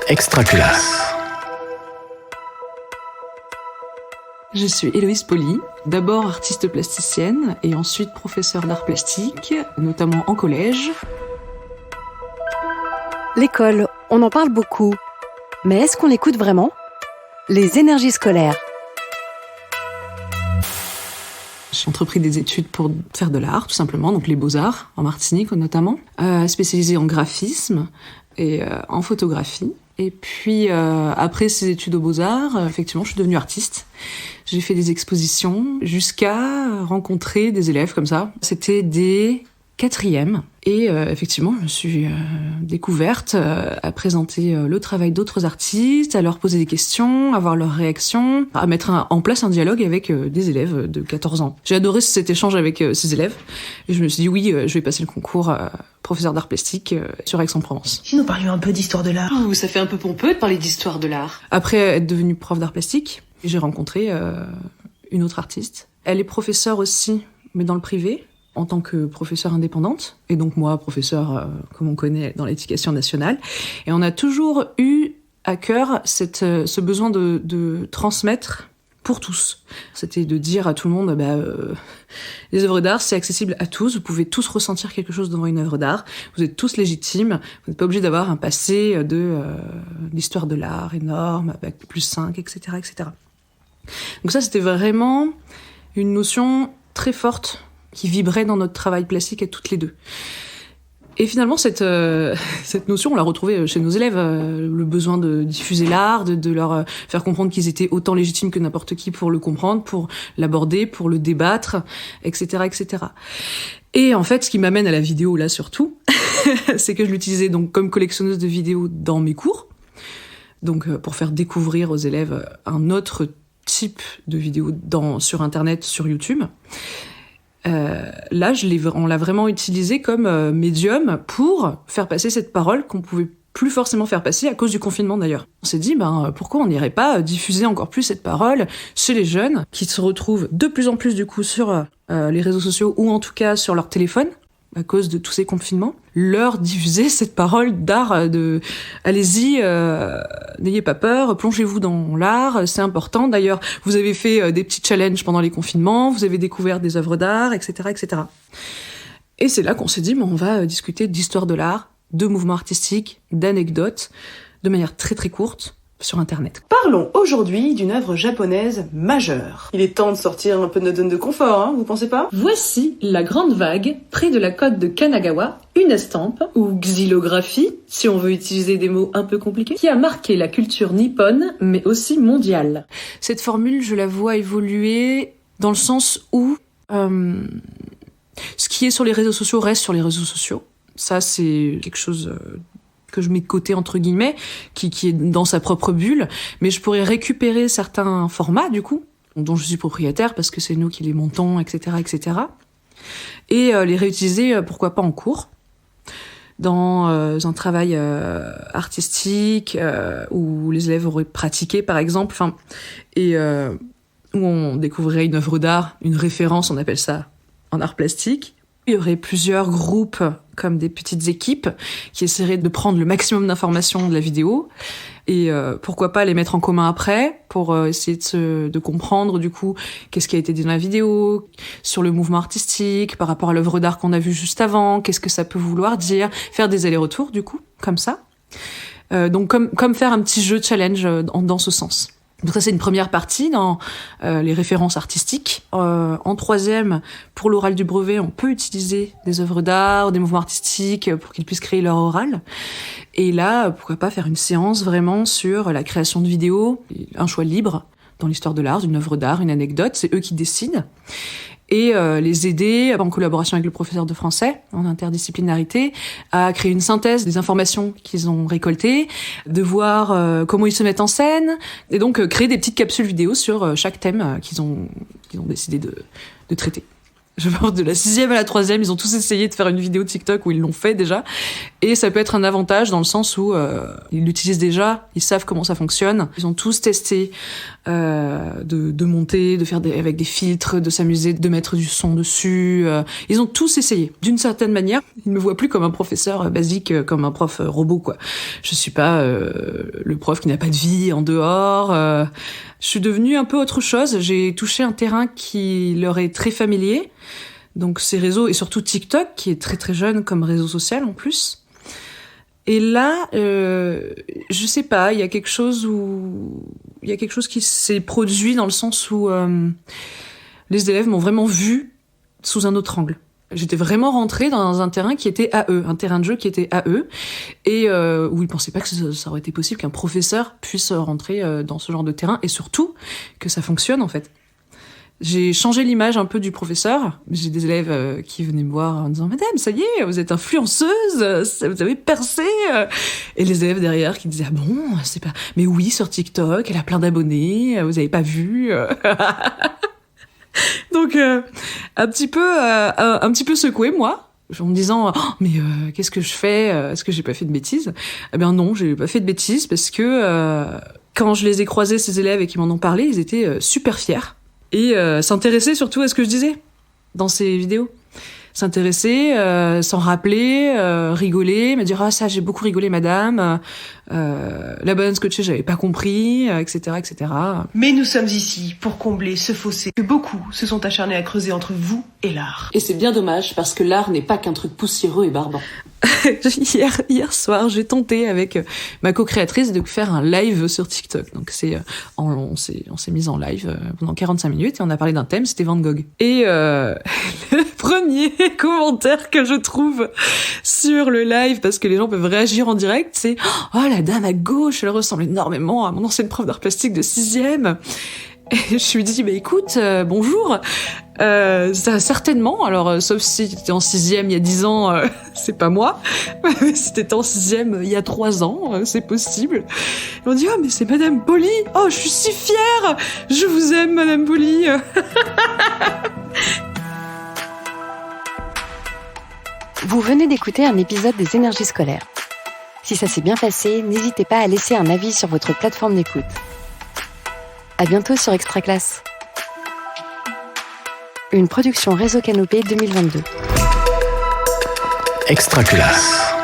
Extraculasse. Je suis Héloïse Poli, d'abord artiste plasticienne et ensuite professeure d'art plastique, notamment en collège. L'école, on en parle beaucoup. Mais est-ce qu'on l'écoute vraiment ? Les énergies scolaires. J'ai entrepris des études pour faire de l'art, tout simplement, donc les beaux-arts, en Martinique notamment, spécialisée en graphisme et en photographie. Et puis, après ces études aux Beaux-Arts, effectivement, je suis devenue artiste. J'ai fait des expositions jusqu'à rencontrer des élèves comme ça. C'était des quatrièmes. Et effectivement, je me suis découverte à présenter le travail d'autres artistes, à leur poser des questions, à voir leurs réactions, à mettre en place un dialogue avec des élèves de 14 ans. J'ai adoré cet échange avec ces élèves. Et je me suis dit, oui, je vais passer le concours professeur d'art plastique sur Aix-en-Provence. Si nous parlions un peu d'histoire de l'art. Oh, ça fait un peu pompeux de parler d'histoire de l'art. Après être devenue prof d'art plastique, j'ai rencontré une autre artiste. Elle est professeure aussi, mais dans le privé, en tant que professeure indépendante, et donc moi, professeure, comme on connaît dans l'éducation nationale. Et on a toujours eu à cœur ce besoin de transmettre pour tous. C'était de dire à tout le monde, les œuvres d'art, c'est accessible à tous, vous pouvez tous ressentir quelque chose devant une œuvre d'art, vous êtes tous légitimes, vous n'êtes pas obligés d'avoir un passé d'histoire de l'art énorme, avec +5, etc., etc. Donc ça, c'était vraiment une notion très forte qui vibrait dans notre travail plastique à toutes les deux. Et finalement, cette notion, on l'a retrouvée chez nos élèves, le besoin de diffuser l'art, de leur faire comprendre qu'ils étaient autant légitimes que n'importe qui pour le comprendre, pour l'aborder, pour le débattre, etc., etc. Et en fait, ce qui m'amène à la vidéo, là, surtout, c'est que je l'utilisais donc comme collectionneuse de vidéos dans mes cours, donc pour faire découvrir aux élèves un autre type de vidéos sur Internet, sur YouTube. Là, on l'a vraiment utilisé comme médium pour faire passer cette parole qu'on pouvait plus forcément faire passer à cause du confinement d'ailleurs. On s'est dit, pourquoi on n'irait pas diffuser encore plus cette parole chez les jeunes qui se retrouvent de plus en plus du coup sur les réseaux sociaux ou en tout cas sur leur téléphone à cause de tous ces confinements, leur diffuser cette parole d'art allez-y, n'ayez pas peur, plongez-vous dans l'art, c'est important. D'ailleurs, vous avez fait des petits challenges pendant les confinements, vous avez découvert des œuvres d'art, etc., etc. Et c'est là qu'on s'est dit, on va discuter d'histoire de l'art, de mouvements artistiques, d'anecdotes, de manière très très courte, sur Internet. Parlons aujourd'hui d'une œuvre japonaise majeure. Il est temps de sortir un peu de notre zone de confort, vous pensez pas ? Voici La Grande Vague, près de la côte de Kanagawa, une estampe, ou xylographie, si on veut utiliser des mots un peu compliqués, qui a marqué la culture nippone, mais aussi mondiale. Cette formule, je la vois évoluer dans le sens où ce qui est sur les réseaux sociaux reste sur les réseaux sociaux. Ça, c'est quelque chose que je mets de côté entre guillemets, qui est dans sa propre bulle, mais je pourrais récupérer certains formats du coup, dont je suis propriétaire parce que c'est nous qui les montons, etc., etc., et les réutiliser, pourquoi pas en cours, dans un travail artistique où les élèves auraient pratiqué par exemple, et où on découvrirait une œuvre d'art, une référence, on appelle ça en art plastique. Il y aurait plusieurs groupes, comme des petites équipes, qui essaieraient de prendre le maximum d'informations de la vidéo et pourquoi pas les mettre en commun après pour essayer de comprendre du coup qu'est-ce qui a été dit dans la vidéo, sur le mouvement artistique, par rapport à l'œuvre d'art qu'on a vue juste avant, qu'est-ce que ça peut vouloir dire, faire des allers-retours du coup, comme ça. Donc comme faire un petit jeu challenge dans ce sens. Donc ça, c'est une première partie dans les références artistiques. En troisième, pour l'oral du brevet, on peut utiliser des œuvres d'art, des mouvements artistiques pour qu'ils puissent créer leur oral. Et là, pourquoi pas faire une séance vraiment sur la création de vidéos, un choix libre dans l'histoire de l'art, d'une œuvre d'art, une anecdote, c'est eux qui décident. Et les aider, en collaboration avec le professeur de français, en interdisciplinarité, à créer une synthèse des informations qu'ils ont récoltées, de voir comment ils se mettent en scène, et donc créer des petites capsules vidéo sur chaque thème qu'ils ont décidé de traiter. Je pense de la 6e à la 3e, ils ont tous essayé de faire une vidéo TikTok où ils l'ont fait déjà. Et ça peut être un avantage dans le sens où ils l'utilisent déjà, ils savent comment ça fonctionne. Ils ont tous testé de monter, de faire avec des filtres, de s'amuser, de mettre du son dessus. Ils ont tous essayé. D'une certaine manière, ils me voient plus comme un professeur basique, comme un prof robot, quoi. Je suis pas le prof qui n'a pas de vie en dehors. Je suis devenue un peu autre chose. J'ai touché un terrain qui leur est très familier. Donc ces réseaux, et surtout TikTok, qui est très très jeune comme réseau social en plus. Et là, je sais pas, il y a quelque chose qui s'est produit dans le sens où les élèves m'ont vraiment vu sous un autre angle. J'étais vraiment rentrée dans un terrain qui était à eux, un terrain de jeu qui était à eux, et où ils pensaient pas que ça aurait été possible qu'un professeur puisse rentrer dans ce genre de terrain, et surtout que ça fonctionne en fait. J'ai changé l'image un peu du professeur. J'ai des élèves qui venaient me voir en disant « Madame, ça y est, vous êtes influenceuse, vous avez percé !» Et les élèves derrière qui disaient « Ah bon, c'est pas... Mais oui, sur TikTok, elle a plein d'abonnés, vous avez pas vu ?» Donc, un petit peu secouée, moi, en me disant « Oh, mais qu'est-ce que je fais ? Est-ce que j'ai pas fait de bêtises ?» Eh bien non, j'ai pas fait de bêtises parce que quand je les ai croisés, ces élèves, et qu'ils m'en ont parlé, ils étaient super fiers. Et s'intéresser surtout à ce que je disais dans ces vidéos. S'intéresser, s'en rappeler, rigoler, me dire « Ah, ça, j'ai beaucoup rigolé, madame. La banane scotchée, j'avais pas compris, etc., etc. » Mais nous sommes ici pour combler ce fossé que beaucoup se sont acharnés à creuser entre vous et l'art. Et c'est bien dommage, parce que l'art n'est pas qu'un truc poussiéreux et barbant. Hier soir, j'ai tenté avec ma co-créatrice de faire un live sur TikTok. Donc on s'est mis en live pendant 45 minutes et on a parlé d'un thème, c'était Van Gogh. Et le premier commentaire que je trouve sur le live, parce que les gens peuvent réagir en direct, c'est « Oh, la dame à gauche, elle ressemble énormément à mon ancienne prof d'art plastique de 6e ». Et je lui dis, bah écoute, bonjour. Ça, certainement, alors sauf si t'étais en 6e il y a 10 ans, c'est pas moi. Si t'étais en 6e il y a 3 ans, c'est possible. Et on dit, oh mais c'est Madame Poli. Oh, je suis si fière. Je vous aime, Madame Poli. Vous venez d'écouter un épisode des Énergies scolaires. Si ça s'est bien passé, n'hésitez pas à laisser un avis sur votre plateforme d'écoute. À bientôt sur Extra Classe. Une production Réseau Canopé 2022. Extra Classe.